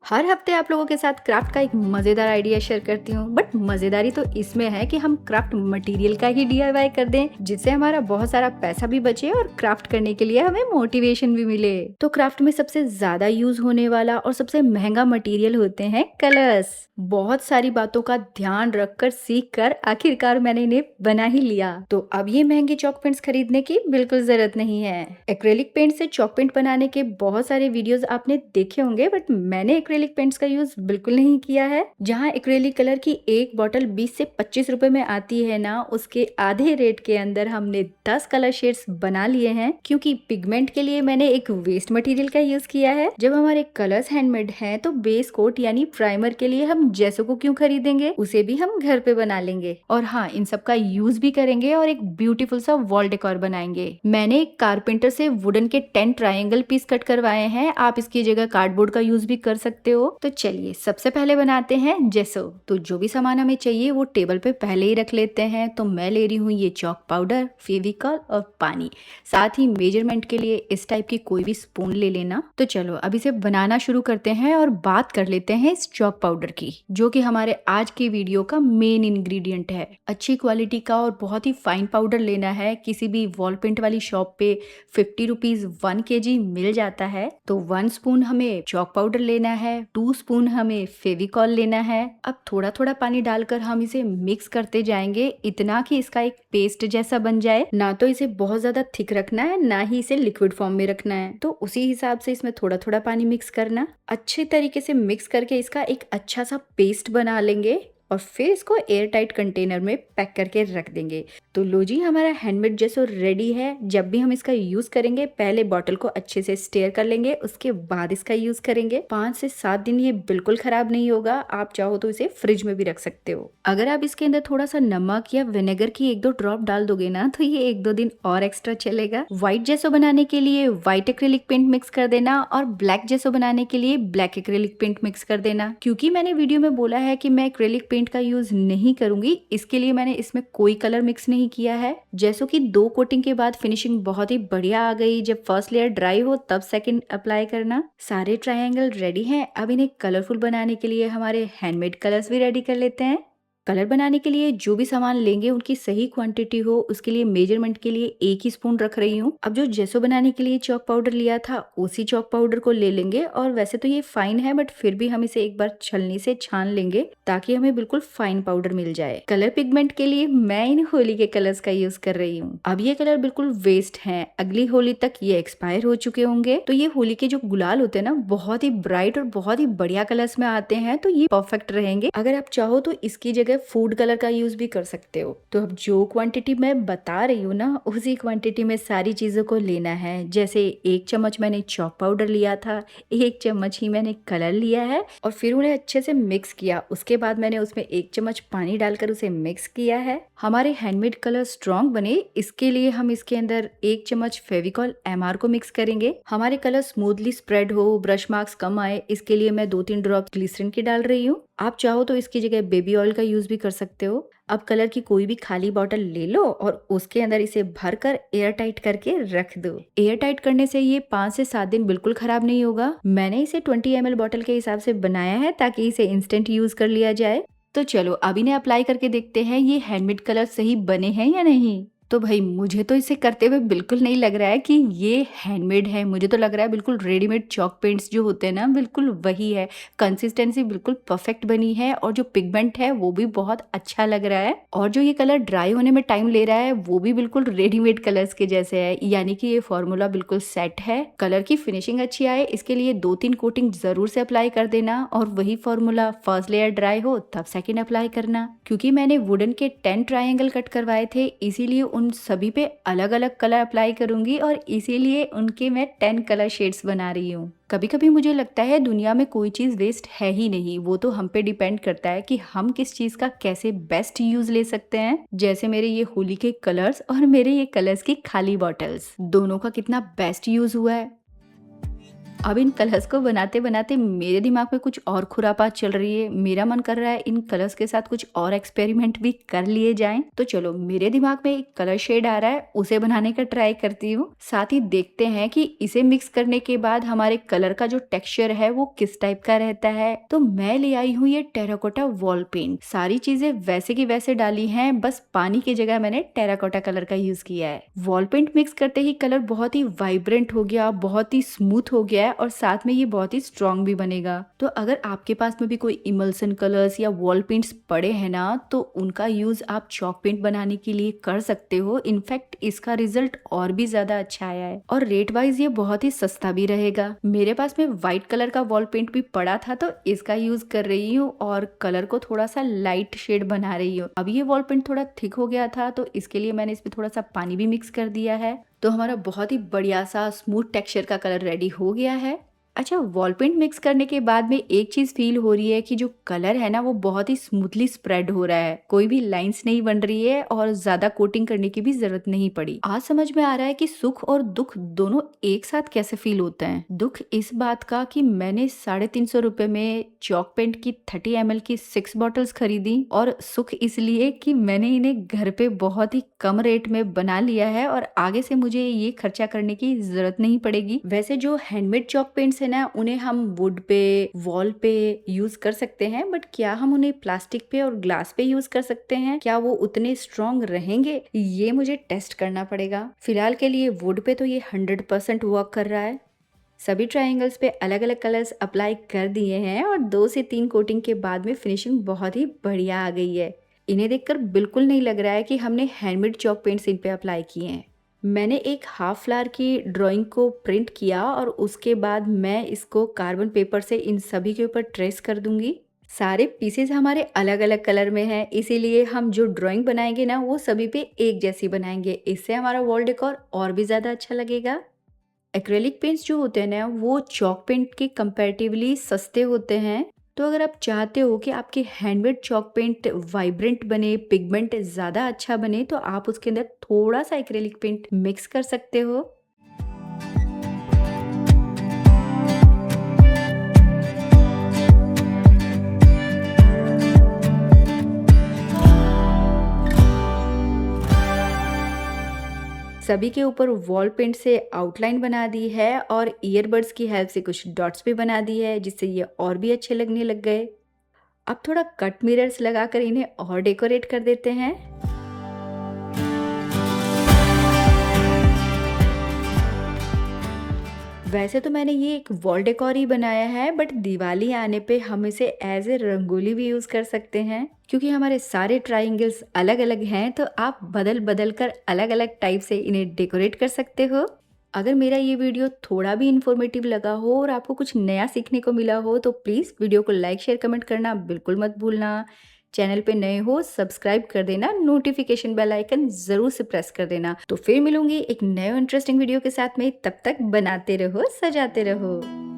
हर हफ्ते आप लोगों के साथ क्राफ्ट का एक मजेदार आइडिया शेयर करती हूँ, बट मजेदारी तो इसमें है कि हम क्राफ्ट मटेरियल का ही डीआईवाई कर दें, जिससे हमारा बहुत सारा पैसा भी बचे और क्राफ्ट करने के लिए हमें मोटिवेशन भी मिले। तो क्राफ्ट में सबसे ज्यादा यूज होने वाला और सबसे महंगा मटेरियल होते हैं कलर्स। बहुत सारी बातों का ध्यान रखकर सीख कर आखिरकार मैंने इन्हें बना ही लिया। तो अब ये महंगे चॉक पेंट्स खरीदने की बिल्कुल जरूरत नहीं है। एक्रेलिक पेंट से चॉक पेंट बनाने के बहुत सारे वीडियोस आपने देखे होंगे, बट मैंने एक्रेलिक पेंट्स का यूज बिल्कुल नहीं किया है। जहाँ एक्रेलिक कलर की एक बॉटल 20 से 25 रुपए में आती है ना, उसके आधे रेट के अंदर हमने 10 कलर शेड्स बना लिए हैं। क्योंकि पिगमेंट के लिए मैंने एक वेस्ट मटेरियल का यूज किया है। जब हमारे कलर्स हैंडमेड हैं तो बेस कोट यानी प्राइमर के लिए हम जैसो को क्यों खरीदेंगे, उसे भी हम घर पे बना लेंगे। और हाँ, इन सब का यूज भी करेंगे और एक ब्यूटीफुल सा वॉल डेकोर बनाएंगे। मैंने एक कारपेंटर से वुडन के 10 ट्रायंगल पीस कट करवाए हैं। आप इसकी जगह कार्डबोर्ड का यूज भी कर सकते हो। तो चलिए सबसे पहले बनाते हैं जेसो। तो जो भी सामान हमें चाहिए वो टेबल पे पहले ही रख लेते हैं। तो मैं ले रही हूँ ये चॉक पाउडर, फेविकॉल और पानी। साथ ही मेजरमेंट के लिए इस टाइप की कोई भी स्पून ले लेना। तो चलो अब इसे बनाना शुरू करते हैं और बात कर लेते हैं इस चॉक पाउडर की, जो कि हमारे आज की वीडियो का मेन इंग्रेडिएंट है। अच्छी क्वालिटी का और बहुत ही फाइन पाउडर लेना है। किसी भी वॉल पेंट वाली शॉप पे 50 रुपीज 1 kg मिल जाता है। तो 1 स्पून हमें चॉक पाउडर लेना है, 2 स्पून हमें फेविकॉल लेना है। अब थोड़ा थोड़ा पानी डालकर हम इसे मिक्स करते जाएंगे, इतना कि इसका एक पेस्ट जैसा बन जाए। ना तो इसे बहुत ज्यादा थिक रखना है, ना ही इसे लिक्विड फॉर्म में रखना है। तो उसी हिसाब से इसमें थोड़ा थोड़ा पानी मिक्स करना। अच्छे तरीके से मिक्स करके इसका एक अच्छा सा पेस्ट बना लेंगे और फिर इसको एयर टाइट कंटेनर में पैक करके रख देंगे। तो लो जी, हमारा हैंडमेड जेसो रेडी है। जब भी हम इसका यूज करेंगे पहले बॉटल को अच्छे से स्टेयर कर लेंगे, उसके बाद इसका यूज करेंगे। 5 से 7 दिन ये बिल्कुल खराब नहीं होगा। आप चाहो तो इसे फ्रिज में भी रख सकते हो। अगर आप इसके अंदर थोड़ा सा नमक या विनेगर की 1-2 ड्रॉप डाल दोगे ना, तो ये 1-2 दिन और एक्स्ट्रा चलेगा। व्हाइट जेसो बनाने के लिए व्हाइट एक्रेलिक पेंट मिक्स कर देना और ब्लैक जेसो बनाने के लिए ब्लैक एक्रेलिक पेंट मिक्स कर देना। क्योंकि मैंने वीडियो में बोला है कि मैं एक्रेलिक पेंट का यूज नहीं करूंगी, इसके लिए मैंने इसमें कोई कलर मिक्स नहीं किया है। जैसो कि 2 कोटिंग के बाद फिनिशिंग बहुत ही बढ़िया आ गई। जब फर्स्ट लेयर ड्राई हो तब सेकंड अप्लाई करना। सारे ट्रायंगल रेडी हैं। अब इन्हें कलरफुल बनाने के लिए हमारे हैंडमेड कलर्स भी रेडी कर लेते हैं। कलर बनाने के लिए जो भी सामान लेंगे उनकी सही क्वांटिटी हो, उसके लिए मेजरमेंट के लिए 1 ही स्पून रख रही हूँ। अब जो जेसो बनाने के लिए चॉक पाउडर लिया था उसी चॉक पाउडर को ले लेंगे। और वैसे तो ये फाइन है, बट फिर भी हम इसे एक बार छलनी से छान लेंगे ताकि हमें बिल्कुल फाइन पाउडर मिल जाए। कलर पिगमेंट के लिए मैं इन होली के कलर्स का यूज कर रही हूँ। अब ये कलर बिल्कुल वेस्ट है, अगली होली तक ये एक्सपायर हो चुके होंगे। तो ये होली के जो गुलाल होते हैं ना, बहुत ही ब्राइट और बहुत ही बढ़िया कलर्स में आते हैं, तो ये परफेक्ट रहेंगे। अगर आप चाहो तो इसकी जगह फूड कलर का यूज भी कर सकते हो। तो अब जो क्वांटिटी मैं बता रही हूँ ना, उसी क्वांटिटी में सारी चीजों को लेना है। जैसे 1 चम्मच मैंने चॉक पाउडर लिया था, 1 चम्मच ही मैंने कलर लिया है और फिर उन्हें अच्छे से मिक्स किया। उसके बाद मैंने उसमें 1 चम्मच पानी डालकर उसे मिक्स किया है। हमारे हैंडमेड कलर स्ट्रॉन्ग बने, इसके लिए हम इसके अंदर 1 चम्मच फेविकॉल MR को मिक्स करेंगे। हमारे कलर स्मूथली स्प्रेड हो, ब्रश मार्क्स कम आए, इसके लिए मैं 2-3 ड्रॉप ग्लिसरीन की डाल रही हूँ। आप चाहो तो इसकी जगह बेबी ऑयल का यूज भी कर सकते हो। अब कलर की कोई भी खाली बॉटल ले लो और उसके अंदर इसे भरकर एयर टाइट करके रख दो। एयर टाइट करने से ये 5 से 7 दिन बिल्कुल खराब नहीं होगा। मैंने इसे 20 ml बॉटल के हिसाब से बनाया है ताकि इसे इंस्टेंट यूज कर लिया जाए। तो चलो अब इन्हें अप्लाई करके देखते हैं ये हैंडमेड कलर सही बने हैं या नहीं। तो भाई मुझे तो इसे करते हुए बिल्कुल नहीं लग रहा है कि ये हैंडमेड है। मुझे तो लग रहा है बिल्कुल रेडीमेड चॉक पेंट्स जो होते हैं ना, बिल्कुल वही है। कंसिस्टेंसी बिल्कुल परफेक्ट बनी है और जो पिगमेंट है वो भी बहुत अच्छा लग रहा है। और जो ये कलर ड्राई होने में टाइम ले रहा है वो भी बिल्कुल रेडीमेड कलर्स के जैसे है, यानी कि ये फॉर्मूला बिल्कुल सेट है। कलर की फिनिशिंग अच्छी आए इसके लिए 2-3 कोटिंग जरूर से अप्लाई कर देना। और वही फॉर्मूला फर्स्ट लेयर ड्राई हो तब सेकेंड अप्लाई करना। क्योंकि मैंने वुडन के 10 ट्रायंगल कट करवाए थे, इसीलिए उन सभी पे अलग अलग कलर अप्लाई करूंगी और इसीलिए उनके मैं 10 कलर शेड्स बना रही हूँ। कभी कभी मुझे लगता है दुनिया में कोई चीज वेस्ट है ही नहीं, वो तो हम पे डिपेंड करता है कि हम किस चीज का कैसे बेस्ट यूज ले सकते हैं। जैसे मेरे ये होली के कलर्स और मेरे ये कलर्स की खाली बॉटल्स, दोनों का कितना बेस्ट यूज हुआ है। अब इन कलर्स को बनाते बनाते मेरे दिमाग में कुछ और खुरापात चल रही है। मेरा मन कर रहा है इन कलर्स के साथ कुछ और एक्सपेरिमेंट भी कर लिए जाएं। तो चलो, मेरे दिमाग में एक कलर शेड आ रहा है, उसे बनाने का ट्राई करती हूँ। साथ ही देखते हैं कि इसे मिक्स करने के बाद हमारे कलर का जो टेक्सचर है वो किस टाइप का रहता है। तो मैं ले आई हूँ ये टेराकोटा वॉल पेंट। सारी चीजें वैसे की वैसे डाली हैं, बस पानी की जगह मैंने टेराकोटा कलर का यूज किया है। वॉल पेंट मिक्स करते ही कलर बहुत ही वाइब्रेंट हो गया, बहुत ही स्मूथ हो गया है और साथ में ये बहुत ही स्ट्रॉन्ग भी बनेगा। तो अगर आपके पास में भी कोई इमल्सन कलर्स या वॉल पेंट्स पड़े हैं ना, तो उनका यूज आप चॉक पेंट बनाने के लिए कर सकते हो। इनफैक्ट इसका रिजल्ट और भी ज्यादा अच्छा आया है और रेट वाइज ये बहुत ही सस्ता भी रहेगा। मेरे पास में व्हाइट कलर का वॉल पेंट भी पड़ा था, तो इसका यूज कर रही हूँ और कलर को थोड़ा सा लाइट शेड बना रही हूँ। अब ये वॉल पेंट थोड़ा थिक हो गया था, तो इसके लिए मैंने इसमें थोड़ा सा पानी भी मिक्स कर दिया है। तो हमारा बहुत ही बढ़िया सा स्मूथ टेक्सचर का कलर रेडी हो गया है। अच्छा, वॉल पेंट मिक्स करने के बाद में एक चीज फील हो रही है कि जो कलर है ना वो बहुत ही स्मूथली स्प्रेड हो रहा है, कोई भी लाइंस नहीं बन रही है और ज्यादा कोटिंग करने की भी जरूरत नहीं पड़ी। आज समझ में आ रहा है कि सुख और दुख दोनों एक साथ कैसे फील होते हैं। दुख इस बात का कि मैंने 350 रुपए में चॉक पेंट की 30 ml की 6 बॉटल्स खरीदी, और सुख इसलिए कि मैंने इन्हें घर पे बहुत ही कम रेट में बना लिया है और आगे से मुझे ये खर्चा करने की जरूरत नहीं पड़ेगी। वैसे जो हैंडमेड चॉक पेंट्स है ना, उन्हें हम वुड पे, वॉल पे यूज कर सकते हैं, बट क्या हम उन्हें प्लास्टिक पे और ग्लास पे यूज कर सकते हैं? क्या वो उतने स्ट्रॉन्ग रहेंगे? ये मुझे टेस्ट करना पड़ेगा। फिलहाल के लिए वुड पे तो ये 100% वर्क कर रहा है। सभी ट्रायंगल्स पे अलग अलग कलर्स अप्लाई कर दिए हैं और 2 से 3 कोटिंग के बाद में फिनिशिंग बहुत ही बढ़िया आ गई है। इन्हें देखकर बिल्कुल नहीं लग रहा है कि हमने हैंडमेड चॉक पेंट्स इन पे अप्लाई किए हैं। मैंने एक हाफ फ्लावर की ड्राइंग को प्रिंट किया और उसके बाद मैं इसको कार्बन पेपर से इन सभी के ऊपर ट्रेस कर दूंगी। सारे पीसेस हमारे अलग अलग कलर में हैं, इसीलिए हम जो ड्राइंग बनाएंगे ना वो सभी पे एक जैसी बनाएंगे। इससे हमारा वॉल डेकोर और भी ज़्यादा अच्छा लगेगा। एक्रेलिक पेंट्स जो होते हैं ना वो चॉक पेंट के कंपैरेटिवली सस्ते होते हैं। तो अगर आप चाहते हो कि आपके हैंडमेड चॉक पेंट वाइब्रेंट बने, पिगमेंट ज़्यादा अच्छा बने, तो आप उसके अंदर थोड़ा सा एक्रेलिक पेंट मिक्स कर सकते हो। सभी के ऊपर वॉल पेंट से आउटलाइन बना दी है और ईयरबड्स की हेल्प से कुछ डॉट्स भी बना दी है, जिससे ये और भी अच्छे लगने लग गए। अब थोड़ा कट मिरर्स लगाकर इन्हें और डेकोरेट कर देते हैं। वैसे तो मैंने ये एक वॉल डेकोर ही बनाया है, बट दिवाली आने पे हम इसे एज ए रंगोली भी यूज कर सकते हैं। क्योंकि हमारे सारे ट्रायंगल्स अलग अलग हैं, तो आप बदल बदल कर अलग अलग टाइप से इन्हें डेकोरेट कर सकते हो। अगर मेरा ये वीडियो थोड़ा भी इंफॉर्मेटिव लगा हो और आपको कुछ नया सीखने को मिला हो, तो प्लीज़ वीडियो को लाइक, शेयर, कमेंट करना बिल्कुल मत भूलना। चैनल पे नए हो सब्सक्राइब कर देना, नोटिफिकेशन बेल आइकन जरूर से प्रेस कर देना। तो फिर मिलूंगी एक नए इंटरेस्टिंग वीडियो के साथ में। तब तक बनाते रहो, सजाते रहो।